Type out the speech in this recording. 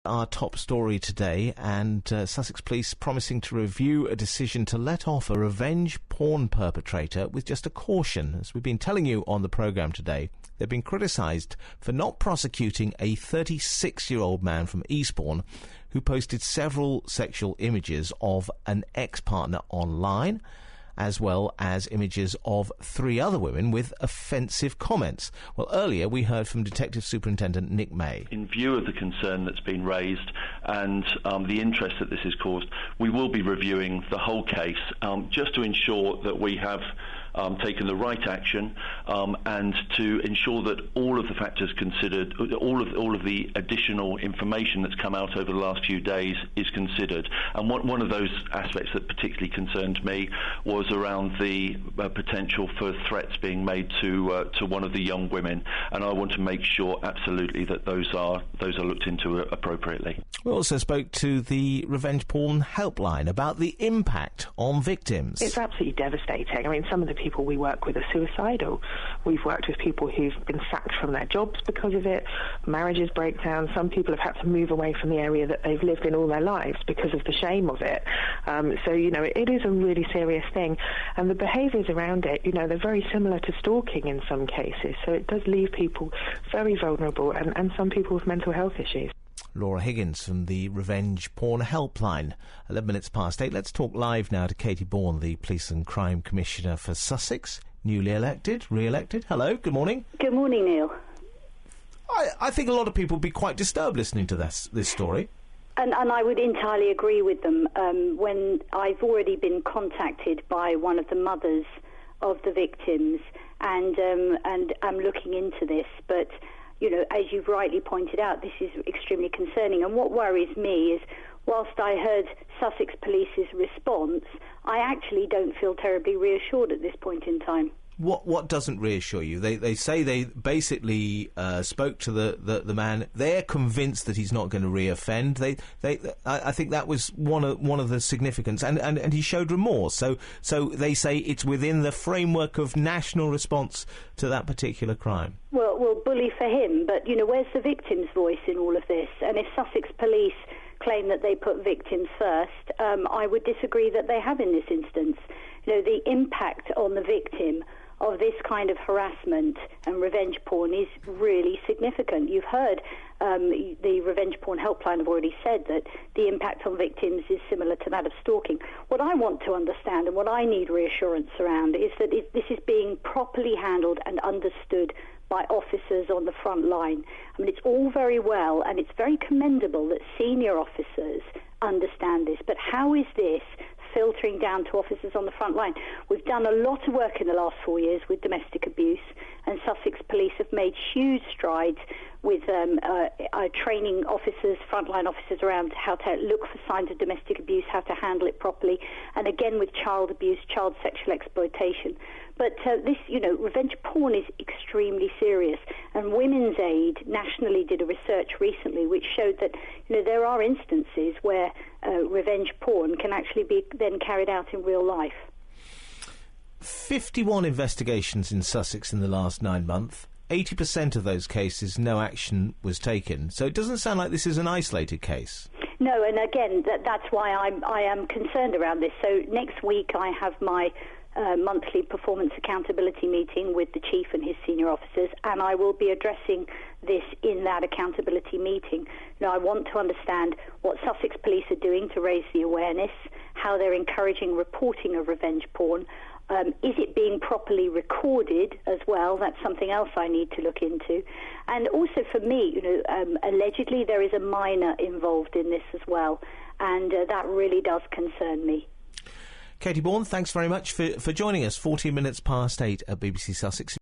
our top story today, and Sussex Police promising to review a decision to let off a revenge porn perpetrator with just a caution. As we've been telling you on the programme today, they've been criticised for not prosecuting a 36-year-old man from Eastbourne who posted several sexual images of an ex-partner online, as well as images of 3 other women with offensive comments. Well, earlier we heard from Detective Superintendent Nick May. In view of the concern that's been raised and the interest that this has caused, we will be reviewing the whole case just to ensure that we have taken the right action and to ensure that all of the factors considered, all of the additional information that's come out over the last few days is considered. And one of those aspects that particularly concerned me was around the potential for threats being made to one of the young women, and I want to make sure absolutely that those are looked into appropriately. We also spoke to the Revenge Porn Helpline about the impact on victims. It's absolutely devastating. I mean, some of the people we work with are suicidal. We've worked with people who've been sacked from their jobs because of it, marriages break down, some people have had to move away from the area that they've lived in all their lives because of the shame of it. So, it is a really serious thing. And the behaviours around it, they're very similar to stalking in some cases. So it does leave people very vulnerable and some people with mental health issues. Laura Higgins from the Revenge Porn Helpline. 11 minutes past 8. Let's talk live now to Katy Bourne, the Police and Crime Commissioner for Sussex, newly re-elected. Hello, good morning. Good morning, Neil. I think a lot of people would be quite disturbed listening to this story. And I would entirely agree with them. When I've already been contacted by one of the mothers of the victims, and I'm looking into this, but as you've rightly pointed out, this is extremely concerning. And what worries me is, whilst I heard Sussex Police's response, I actually don't feel terribly reassured at this point in time. What doesn't reassure you? They say they basically spoke to the man. They're convinced that he's not going to reoffend. I think that was one of the significance, and he showed remorse. So they say it's within the framework of national response to that particular crime. Well, bully for him, but where's the victim's voice in all of this? And if Sussex Police claim that they put victims first, I would disagree that they have in this instance. The impact on the victim of this kind of harassment and revenge porn is really significant. You've heard the Revenge Porn Helpline have already said that the impact on victims is similar to that of stalking. What I want to understand and what I need reassurance around is that this is being properly handled and understood by officers on the front line. I mean, it's all very well and it's very commendable that senior officers understand this, but how is this filtering down to officers on the front line? We've done a lot of work in the last 4 years with domestic abuse, and Sussex Police have made huge strides with training officers, frontline officers, around how to look for signs of domestic abuse, how to handle it properly, and again with child abuse, child sexual exploitation. But this, revenge porn is extremely serious. And Women's Aid nationally did a research recently which showed that, there are instances where revenge porn can actually be then carried out in real life. 51 investigations in Sussex in the last 9 months. 80% of those cases, no action was taken. So it doesn't sound like this is an isolated case. No, and again, that's why I am concerned around this. So next week I have my monthly performance accountability meeting with the chief and his senior officers, and I will be addressing this in that accountability meeting. I want to understand what Sussex Police are doing to raise the awareness, how they're encouraging reporting of revenge porn. Is it being properly recorded as well? That's something else I need to look into. And also for me, allegedly there is a minor involved in this as well, and that really does concern me. Katy Bourne, thanks very much for joining us. 14 minutes past 8 at BBC Sussex.